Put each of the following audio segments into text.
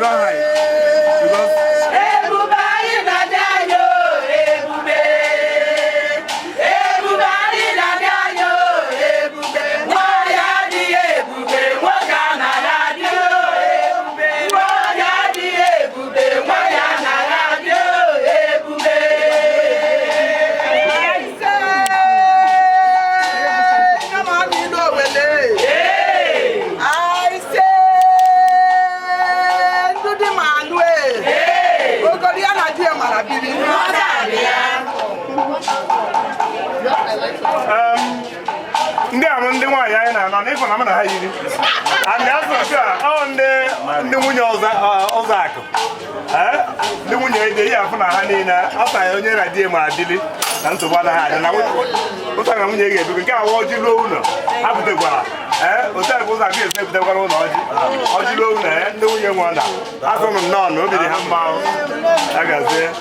don't hide. Because and that's on the Uzoaku. The one you idea from a honey after I only idea my Billy and to what I had. And I would put on when you get to get what you know after the bar. Hotel was I guess if they were on or you know, and the young one. I don't know, nobody have mouth. I got there.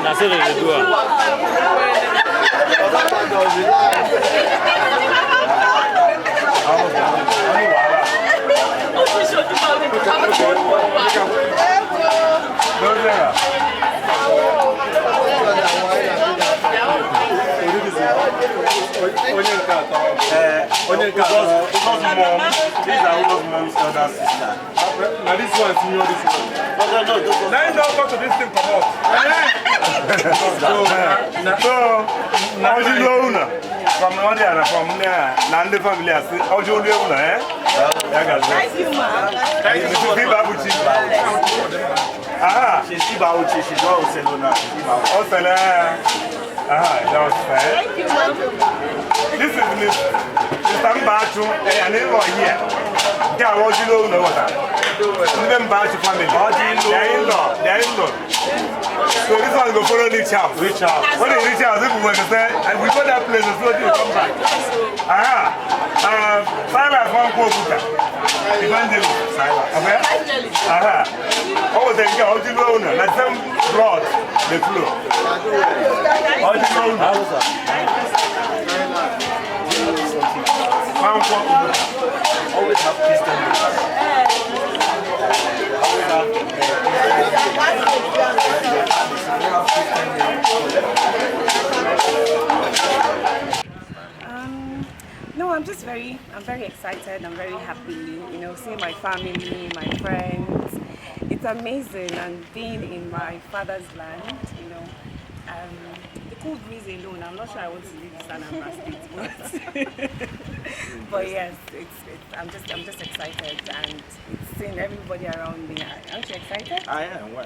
That's it, they do it. Now this one, senior, this one. Now you don't go to this thing from us. So, now you know from Audiana, from Nande family, how do you know? Thank you, ma'am. Thank you, ah, she's Ibaruchi, she's Osele now. Osele. Ah, that was fair. Thank you, ma'am. This is Mr. Mbachu, and they were here. They are all you know what the Mbachu family. They are in-law. So this one go follow the child. Reach out. When they reach out, people will say, and we go that place, so they come back. Simon from Kobuka. Evangelist. Okay? Oh, they go, how do you know? Like some blood, the flow. How do you know? Always have Christian No, I'm very excited. I'm very happy, seeing my family, my friends. It's amazing, and being in my father's land, the cool breeze alone. I'm not sure I want to leave Anambra State, but yes, I'm just excited, and it's seeing everybody around me. Aren't you excited? I am. Why?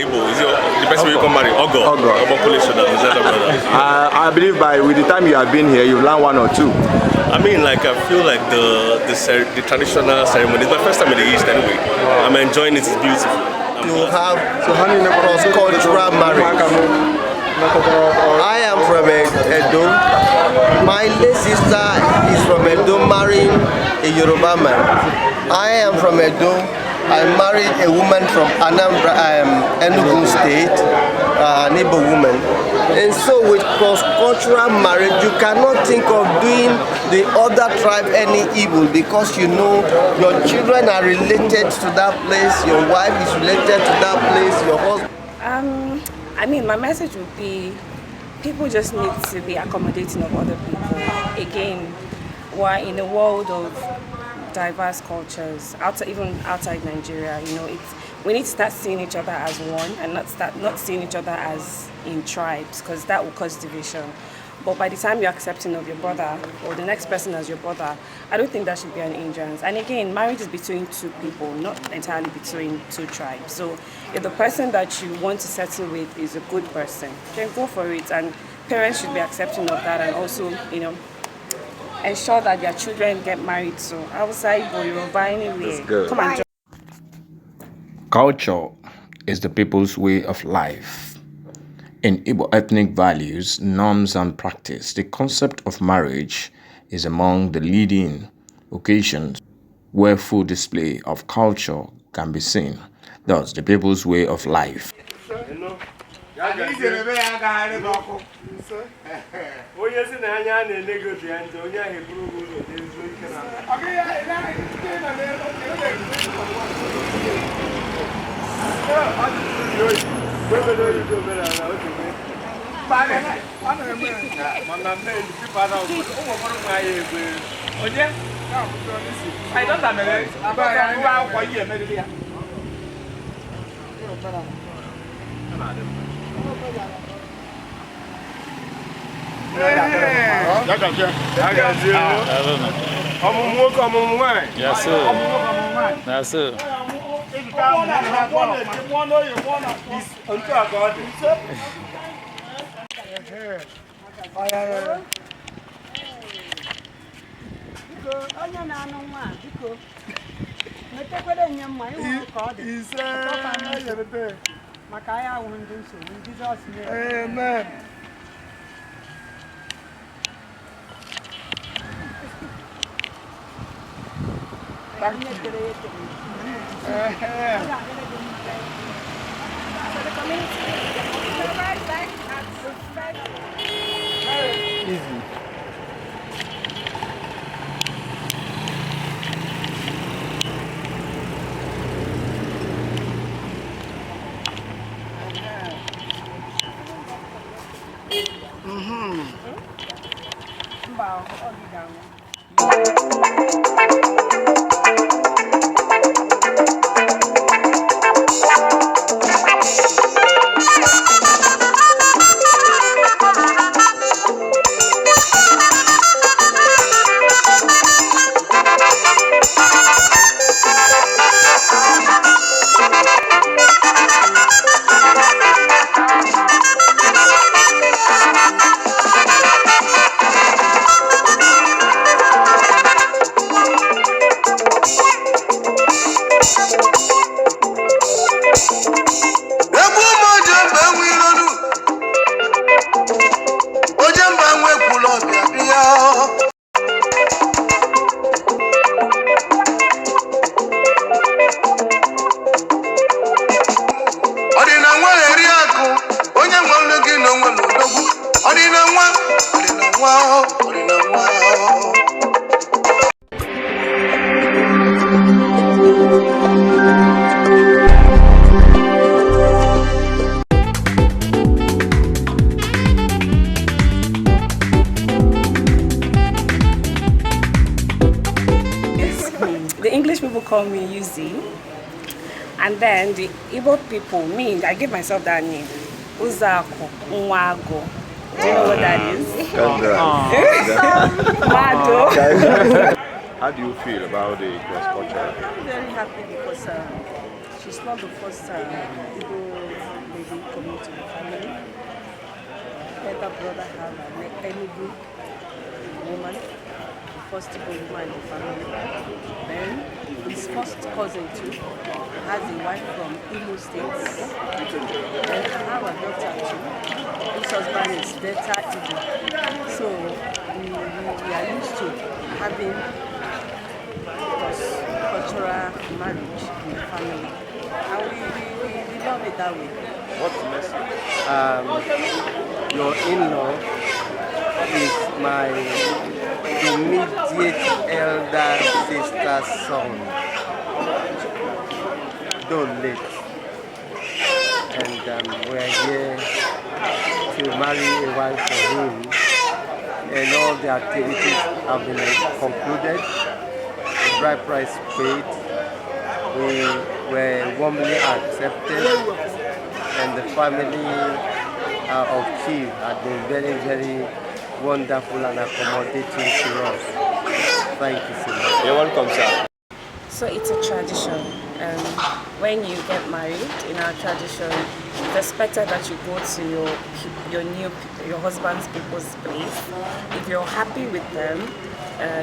Igbo is the person you can marry. Ogun. Omokunle Soda, his elder brother. I believe with the time you have been here, you've learned one or two. I mean, I feel like the traditional ceremony. It's my first time in the East anyway. I'm enjoying it. It's beautiful. You have cross-cultural marriage. I am from Edo. My late sister is from Edo, marrying a Yoruba man. I am from Edo. I married a woman from Anambra, Enugu State, an Igbo woman. And so with cross-cultural marriage, you cannot think of doing the other tribe any evil, because you know your children are related to that place, your wife is related to that place, your husband. I mean, my message would be, people just need to be accommodating of other people. Again, we're in a world of diverse cultures, even outside Nigeria. We need to start seeing each other as one, and not seeing each other as in tribes, because that will cause division. But by the time you're accepting of your brother or the next person as your brother, I don't think that should be an hindrance. And again, marriage is between two people, not entirely between two tribes. So if the person that you want to settle with is a good person, then go for it. And parents should be accepting of that, and also, ensure that their children get married. So outside Yoruba anyway. Come and join. Culture is the people's way of life. In Igbo ethnic values, norms and practice, the concept of marriage is among the leading occasions where full display of culture can be seen, thus the people's way of life. Yes, sir. Yes, sir. Amen. Easy. The English people call me Uzi, and then the Igbo people, me, I give myself that name, Uzoaku Osele. Do you know what that is? How do you feel about the cross culture? I'm very happy because she's not the first Igbo lady coming to the family. Elder brother have an Enugu woman, the first Igbo woman in the family. Then his first cousin too has a wife from Imo State. Then I have a daughter too. His husband is Delta Igbo. So we are used to having cultural marriage in the family. And we love it that way. What's the message? Your in-law is my immediate elder sister's son. Don't late. And we're here to marry a wife for him. And all the activities have been concluded. The bride price paid. We were warmly accepted. And the family of Chief had been very, very wonderful and accommodating to us. Thank you so much. You're welcome, sir. So it's a tradition. when you get married in our tradition, it's expected that you go to your husband's people's place. If you're happy with them,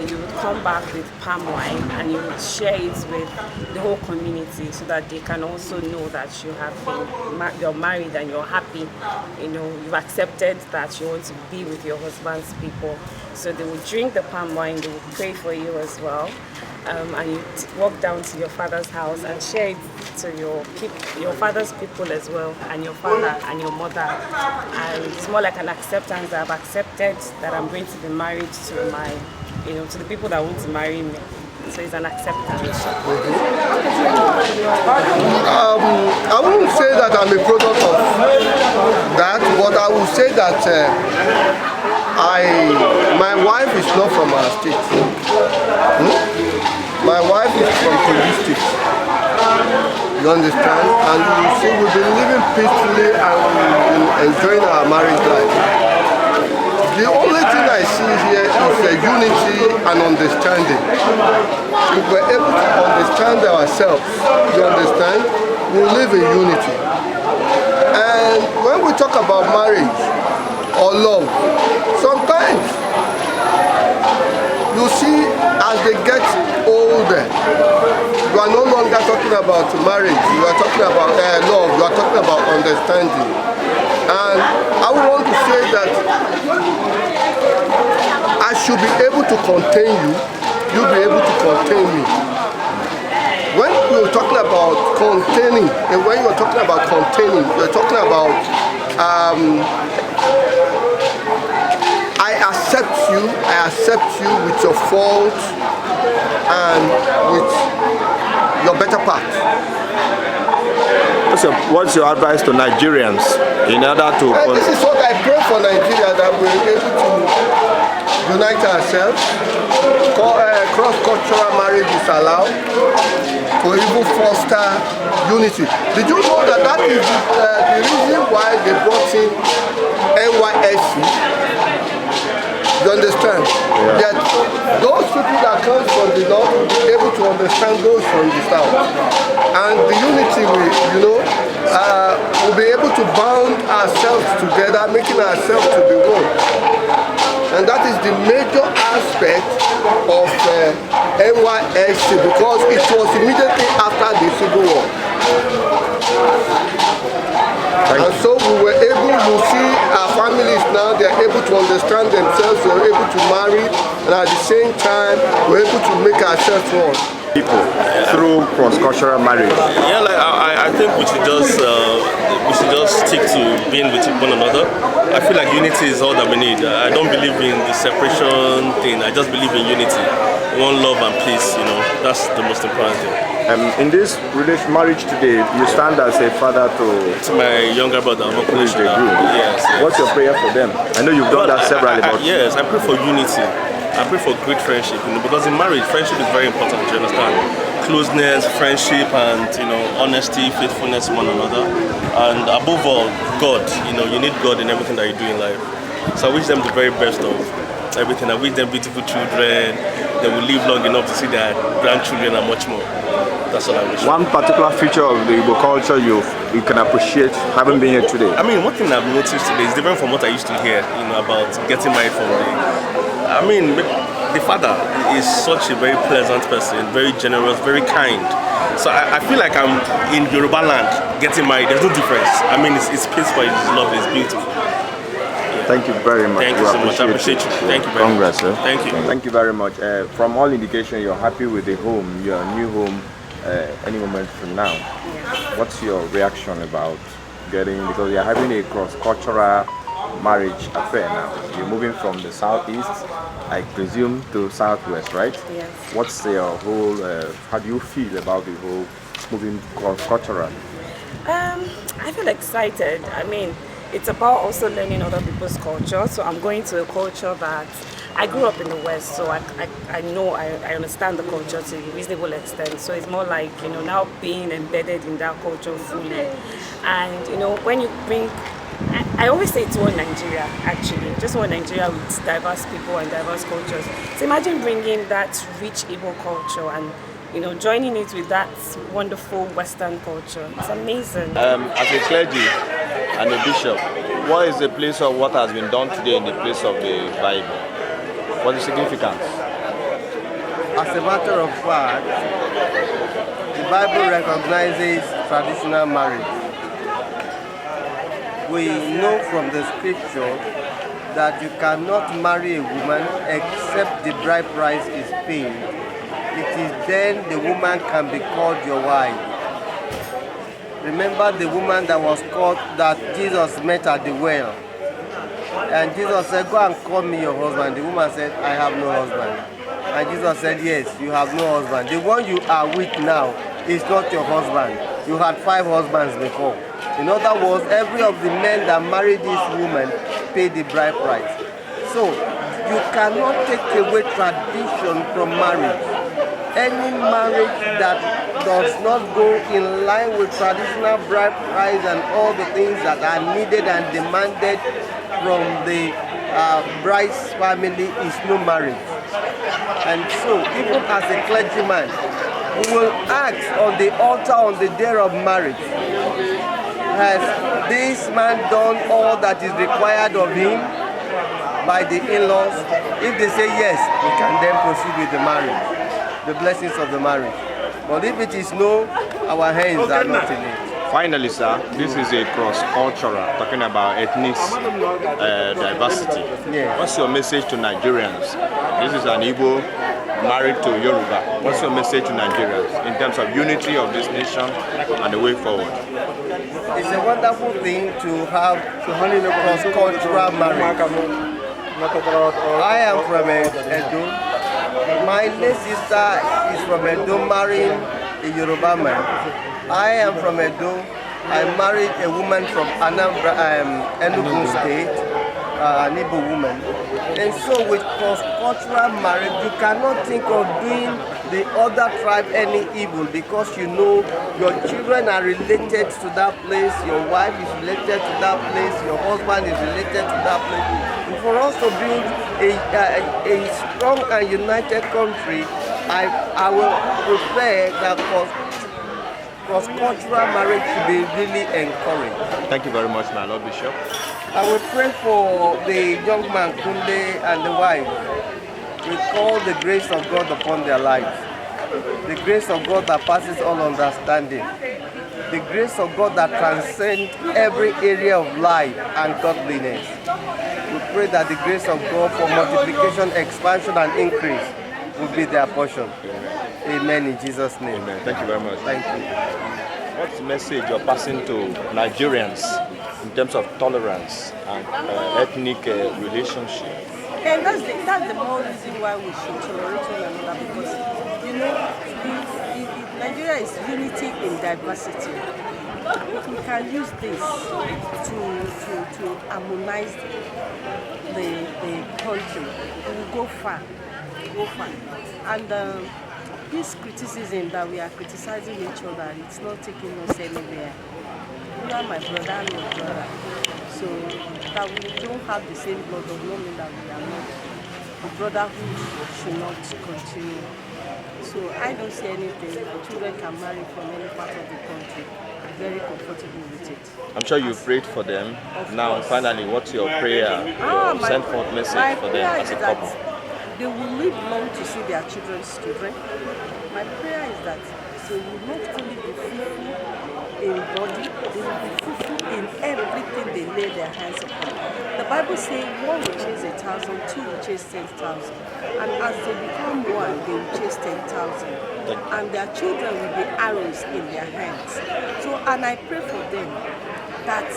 you would come back with palm wine and you would share it with the whole community so that they can also know that you're married and you're happy. You've accepted that you want to be with your husband's people. So they would drink the palm wine, they would pray for you as well. And you walk down to your father's house and share it to your father's people as well, and your father and your mother. And it's more like an acceptance that I've accepted that I'm going to be married to to the people that want to marry me. So it's an acceptance. I wouldn't say that I'm a product of that, but I would say that my wife is not from our state. My wife is from Kogi State. You understand? And you see, we've been living peacefully and we've been enjoying our marriage life. The only thing I see here is unity and understanding. If we're able to understand ourselves, you understand, we'll live in unity. And when we talk about marriage or love, sometimes you see as they get older, you are no longer talking about marriage, you are talking about love, you are talking about understanding. And I would want to say that I should be able to contain you, you'll be able to contain me. When you're talking about containing, and when you're talking about containing, you're talking about I accept you with your faults and with your better part. What's your advice to Nigerians in order to... This is what I pray for Nigeria, that we're able to unite ourselves. Cross-cultural marriage is allowed to even foster unity. Did you know that that is the reason why they brought in NYSC? You understand? Yeah. That those people that come from the north will be able to understand those from the south. And the unity we'll be able to bound ourselves together, making ourselves to be one. And that is the major aspect of NYSC, because it was immediately after the Civil War. And so we were able to see our families now, they are able to understand themselves, we are able to marry, and at the same time, we're able to make ourselves one. People through cross-cultural marriage. Yeah, like I think we should just stick to being with one another. I feel like unity is all that we need. I don't believe in the separation thing. I just believe in unity, one love and peace. That's the most important thing. In this marriage today, you stand as a father to my younger brother, Omokunle Soda. Yes. What's your prayer for them? I know you've done that several times. Yes, I pray for unity. I pray for great friendship, because in marriage, friendship is very important, you understand? Closeness, friendship, and, honesty, faithfulness to one another. And above all, God, you need God in everything that you do in life. So I wish them the very best of everything. I wish them beautiful children. They will live long enough to see their grandchildren and much more. That's all I wish. One particular feature of the Igbo culture you can appreciate having been here today? I mean, one thing I've noticed today is different from what I used to hear, about getting married from the father is such a very pleasant person, very generous, very kind. So I feel like I'm in Yoruba land getting married. There's no difference. I mean, it's peaceful, it's lovely, it's beautiful. Yeah. Thank you very much. Thank you so much. I appreciate you. Thank you very much. Congrats, sir. Thank you. Thank you very much. From all indication, you're happy with the home, your new home, any moment from now. Yeah. What's your reaction about because you're having a cross-cultural marriage affair now? You're moving from the southeast, I presume, to southwest, right? Yes. What's your whole, how do you feel about the whole moving cross-cultural? I feel excited. I mean, it's about also learning other people's culture. So I'm going to a culture that I grew up in the West, so I know, I understand the culture to a reasonable extent. So it's more like, now being embedded in that culture fully. And, when you bring, I always say it's one Nigeria, actually. Just one Nigeria with diverse people and diverse cultures. So imagine bringing that rich Igbo culture and joining it with that wonderful Western culture. It's amazing. As a clergy and a bishop, what is the place of what has been done today in the place of the Bible? What is the significance? As a matter of fact, the Bible recognizes traditional marriage. We know from the scripture that you cannot marry a woman except the bride price is paid. It is then the woman can be called your wife. Remember the woman that was called, that Jesus met at the well. And Jesus said, go and call me your husband. The woman said, I have no husband. And Jesus said, yes, you have no husband. The one you are with now is not your husband. You had 5 husbands before. In other words, every of the men that married this woman paid the bride price. So you cannot take away tradition from marriage. Any marriage that does not go in line with traditional bride price and all the things that are needed and demanded from the bride's family is no marriage. And so, even as a clergyman, we will ask on the altar on the day of marriage, has this man done all that is required of him by the in-laws? If they say yes, we can then proceed with the marriage, the blessings of the marriage. But if it is no, our hands are not in it. Finally, sir, this is a cross-cultural, talking about ethnic diversity. Yeah. What's your message to Nigerians? This is an Igbo married to Yoruba. What's your message to Nigerians in terms of unity of this nation and the way forward? It's a wonderful thing to have cross-cultural marriage. I am from Edo. My late sister is from Edo, marrying a Yoruba man. I am from Edo. I married a woman from Anambra, Ogun State, an Igbo woman. And so with cross-cultural marriage, you cannot think of doing the other tribe any evil, because you know your children are related to that place, your wife is related to that place, your husband is related to that place. And for us to build a strong and united country, I will prefer that cross-cultural marriage should be really encouraged. Thank you very much, my Lord Bishop. I will pray for the young man Kunle and the wife. We call the grace of God upon their lives. The grace of God that passes all understanding. The grace of God that transcends every area of life and godliness. We pray that the grace of God for multiplication, expansion, and increase will be their portion. Amen in Jesus' name. Amen. Thank you very much. Thank you. What's the message you're passing to Nigerians in terms of tolerance and ethnic relationship? And that's the more reason why we should tolerate one another, because Nigeria is unity in diversity. We can use this to harmonize the country. We will go far. And this criticism that we are criticizing each other, it's not taking us anywhere. You are my brother and your brother. So that we don't have the same blood of no mean that we are not. The brotherhood should not continue. So I don't see anything. My children can marry from any part of the country. I'm very comfortable with it. I'm sure you prayed for them. Now, finally, what's your prayer, your send forth message for them as a couple? They will live long to see their children's children. My prayer is that they will not only be fruitful in body, they will be fruitful in everything they lay their hands upon. The Bible says 1 will chase 1,000, 2 will chase 10,000. And as they become one, they will chase 10,000. And their children will be arrows in their hands. So, and I pray for them that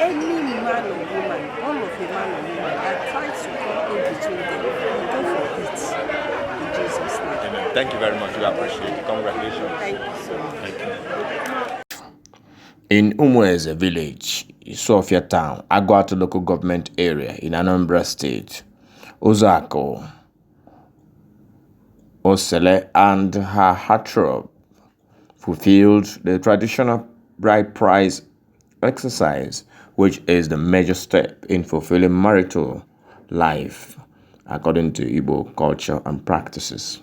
any man or woman, born of a man or woman, that tries to come in between them, go for it. In Jesus' name. Amen. Thank you very much. We appreciate it. Congratulations. Thank you so much. Thank you. In Umueze village, Isuofia town, Aguata local government area in Anambra State, Uzoaku Osele and her heartthrob fulfilled the traditional bride price exercise, which is the major step in fulfilling marital life according to Igbo culture and practices.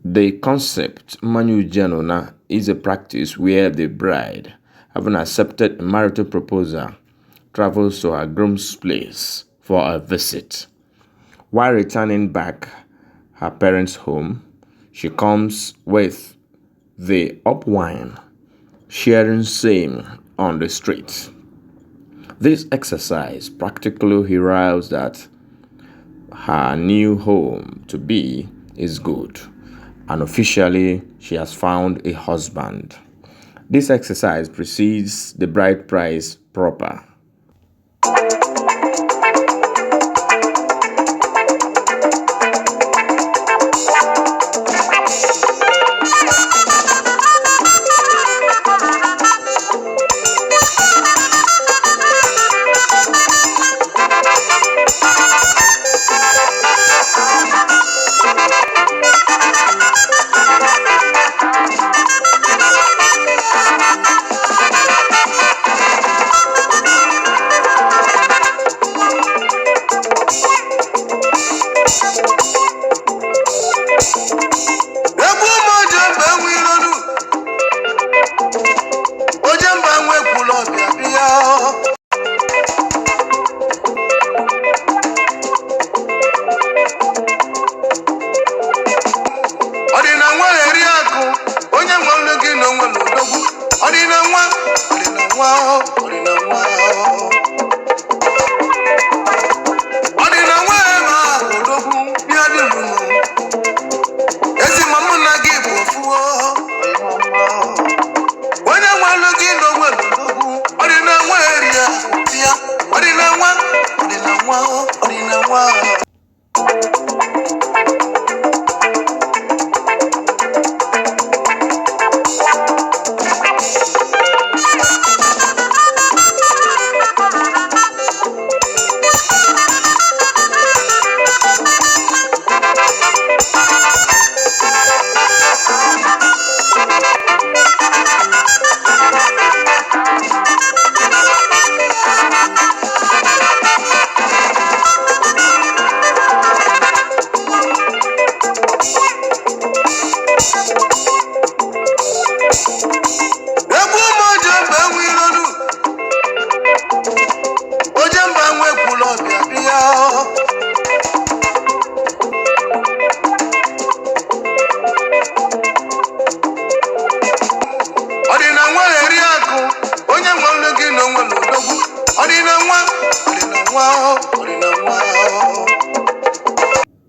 The concept Manyujanona is a practice where the bride, having accepted a marital proposal, travels to her groom's place for a visit. While returning back her parents' home, she comes with the upwine, sharing same on the street. This exercise practically heralds that her new home to be is good, and officially she has found a husband. This exercise precedes the bride price proper.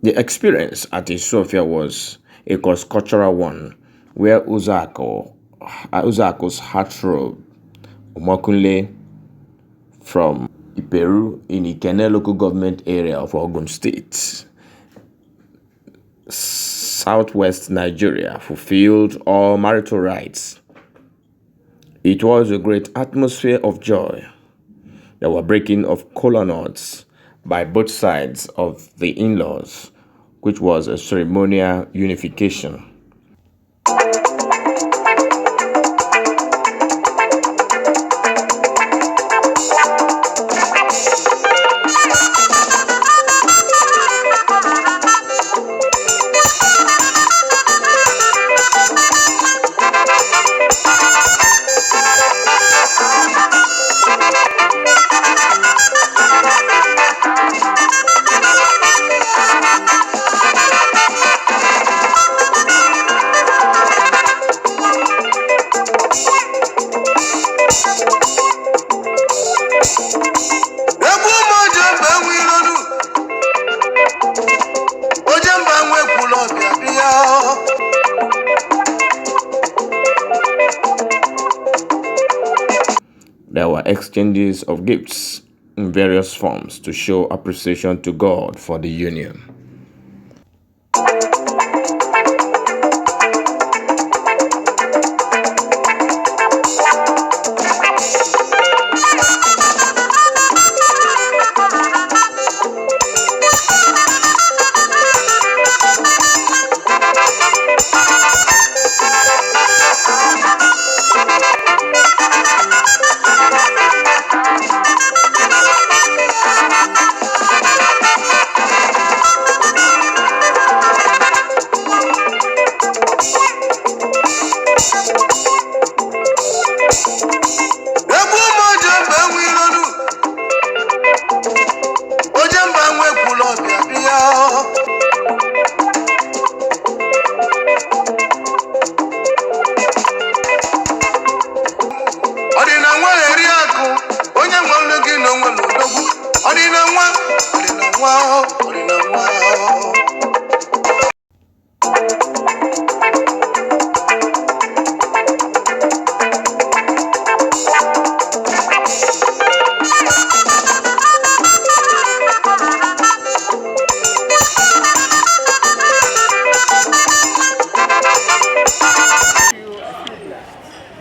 The experience at Isuofia was a cross-cultural one, where Uzoaku's heartthrob, Omokunle from Iperu in Ikenne local government area of Ogun State, southwest Nigeria, fulfilled all marital rights. It was a great atmosphere of joy. There were breaking of kola nuts by both sides of the in-laws, which was a ceremonial unification. There were exchanges of gifts in various forms to show appreciation to God for the union.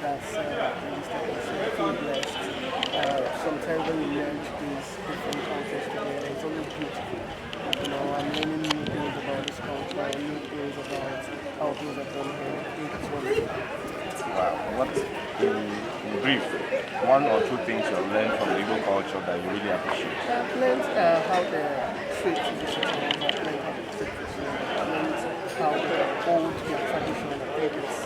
that's feel blessed. Sometimes when you merge these different cultures together, it's always beautiful. You know, I'm learning new things about this culture, new things about how things are done here. I think it's wonderful. Wow. What, in brief, one or two things you have learned from the Igbo culture that you really appreciate? I've learned how they treat tradition. I've learned how they treat tradition. I've learned how they hold their tradition. I think it's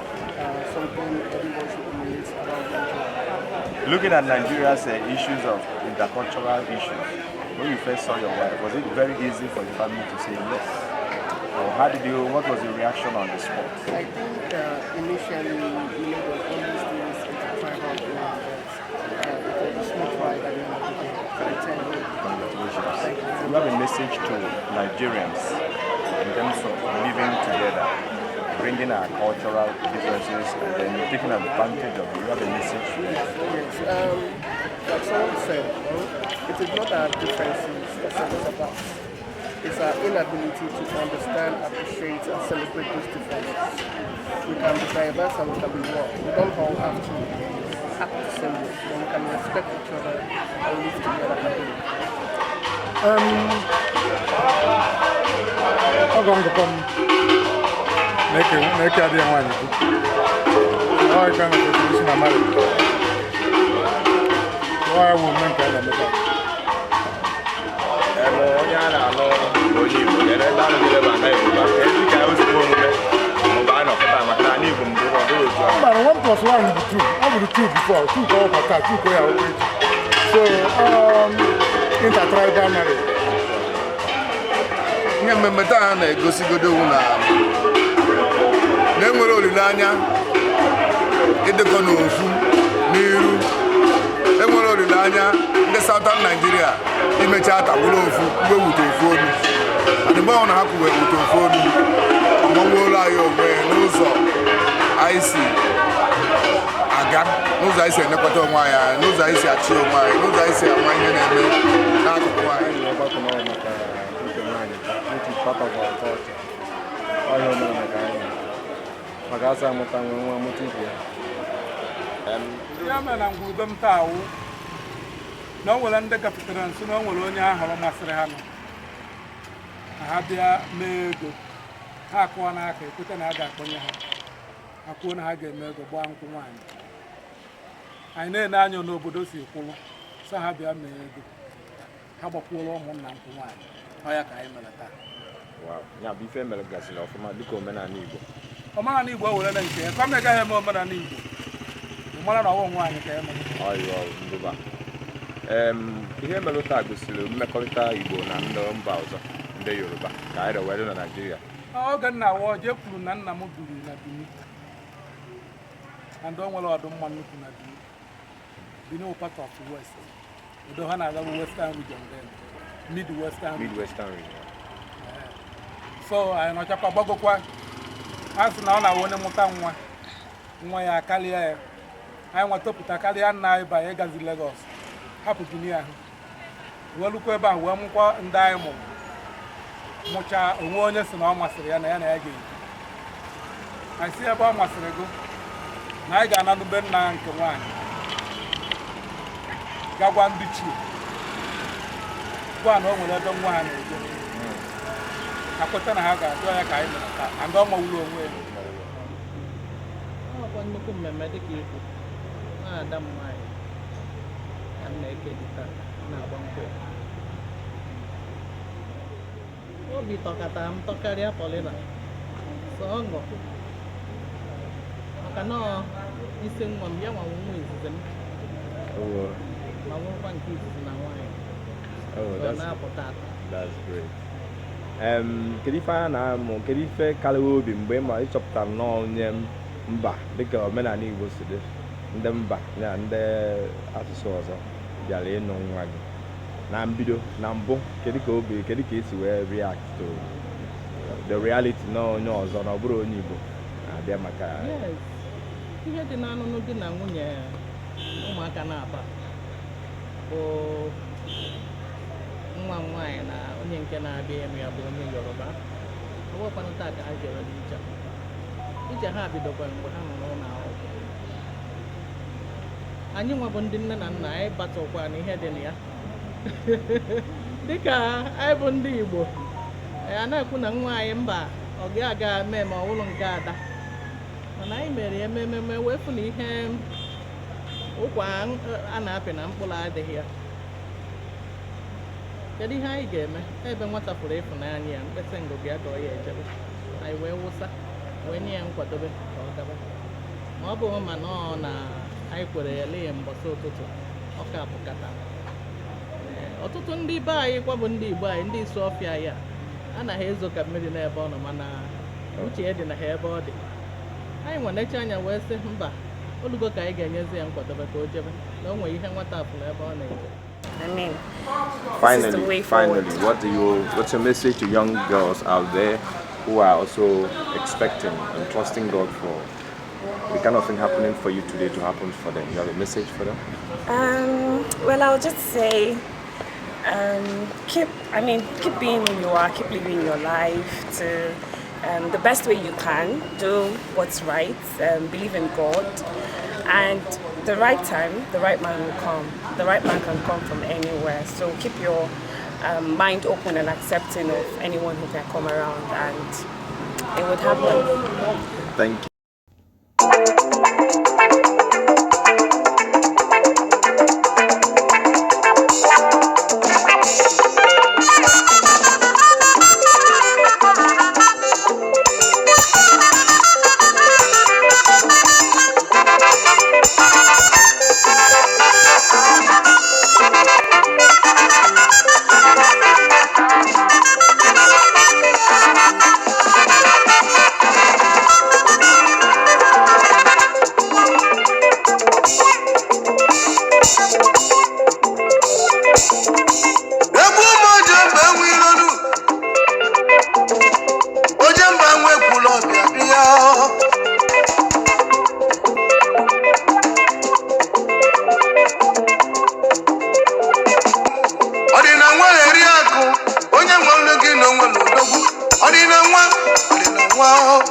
something everyone should emulate around the country. Looking at Nigeria's issues of intercultural issues, when you first saw your wife, was it very easy for the family to say yes? Or what was the reaction on the spot? I think initially, there was always this tribal thing that it was a small tribe at the end of the day. Congratulations. Thank you. You have a message to Nigerians in terms of living together, bringing our cultural differences and then taking advantage of it. You have a message? Yes. Like someone said, it is not our differences that set us apart. It's our inability to understand, appreciate, and celebrate those differences. We can be diverse and we can be one. We don't all have to act the same way. We can respect each other and live together happily. Make a dear one. I can't traditional marriage. Why women can But 1 plus 1 will be 2. I will do 2 before. 2 go over 2 go over. So, intertribal marriage. Mmemmeta na-egosigodo na enwere olileanya ịdịkọ n'ofu n'iru. Enwere olileanya ndị Southern Nigeria imecha atagwụrụ ofu mgbe wute ofu olu. Mgbe ọ na-hapụ wute ofu olu, ọmụmụolu anyị onwe n'ụzọ anyị si aga, n'ụzọ anyị si enekwata onwe anyị, n'ụzọ anyị si achị onwe anyị, n'ụzọ anyị si ama ihe na-eme n'akụkụ anyị. Part of our culture. All your men are going. Magasa Mutang, one Mutia. Yaman and Gudam Tau. No one under Capitan, so no one only Holomasrehano. Habia Mego. Hakuanake, put an aga when you have. Hakuna Hage Mego, Bank wine. I know Nano no Budosi, so Habia Mego. How about Polo on wine? Hayaka Emelata. Wow. Now, be family gas enough for my Duco men and Igbo. Omani Igbo will then say, come again, more than Igbo. One on one, oh, you are here, Melota, Mekolita, Igbo, and Bowser, the Yoruba, guide a wedding in Nigeria. Oh, good now, or Jeffru Nana Mubu, and don't want to want to be no part of the West. We don't have another Western region then. Midwestern region. So I know Chapa Bogokwa. As now I want to Mutamwa. Moya Kalia. I want to put a Kalian now by Egazi Lagos. Happy to near. Well, look about Wamqua and Diamond. Mocha, Omokunle and Masriana again. I see about Masrego. Naga and Benna and Kawan. Gawan Bichi. One home with a don't want. I put on a haga, do I kind of and don't move away. Oh, one look at my medical. Ah, damn my. I'm naked. Now, one quick. Oh, be talk at them, talk at the Polina. So, go. I cannot listen one young woman. Oh, my one piece in my wine. Oh, that's great. Kedu ife a na-amụ, kedu ife karịa obi mgbe ma ịchọpụtara n'onye mba dịka omenala Igbo si dị ndị mba na ndị asụsụ ọzọ bịara ịnụ nwa gị na mbido na mbụ kedu ka esi wee react to the reality na onye ọzọ na ọ bụrụ onye Igbo na-abịa maka ihe dị n'anụnụ dị na nwunye ụmụaka na-aba bụ nwa nwaanyị na onye nke na-abịa enu ya bụ onye Yoruba. Ọ bụkwanụ taa ka ha jere n'ije ha bidokwara mgbe ha nọ n'ụlọ akwụkwọ anyị nwabụ ndị nne na nna anyị batụkwa na ihe dị na ya dịka anyị bụ ndị Igbo a na-ekwu na nwa anyị mba ọ ga-aga mee ma ọ bụrụ nke ada mana anyị mere ememe wee fụ na ihe ụkwa a na-apị na mkpụrụ adịghị ya. Kedu ihe anyị ga-eme ebe nwata pụrụ ịfụnanya ya mkpesa ngụgụ ya ka ọ ya ejebe anyị wee wụsa wee nye ya nkwadobe ka ọ gaba ma ọ bụghị ma na ọ na anyị kwere ya lee ya mbọsị ụtụtụ ọka bụkata ọtụtụ ndị be anyị kwa bụ ndị Igbo anyị ndị Isuofia ya anaghị ezo ka mmiri n'ebe ọ nọ mana uche ya dị na ha ebe ọ dị. Anyị nwenecha anya wee sị mba olugo ka anyị ga-enyezi ya nkwadobe ka o jebe na o nwere ihe nwata afụrụ ebe ọ na-eje. I mean, finally, what's your message to young girls out there who are also expecting and trusting God for the kind of thing happening for you today to happen for them? You have a message for them? Well, I'll just say, keep being who you are, keep living your life to the best way you can, do what's right, believe in God, and the right time, the right man will come. The right man can come from anywhere, so keep your mind open and accepting of anyone who can come around, and it would happen. Thank you. Odina nwa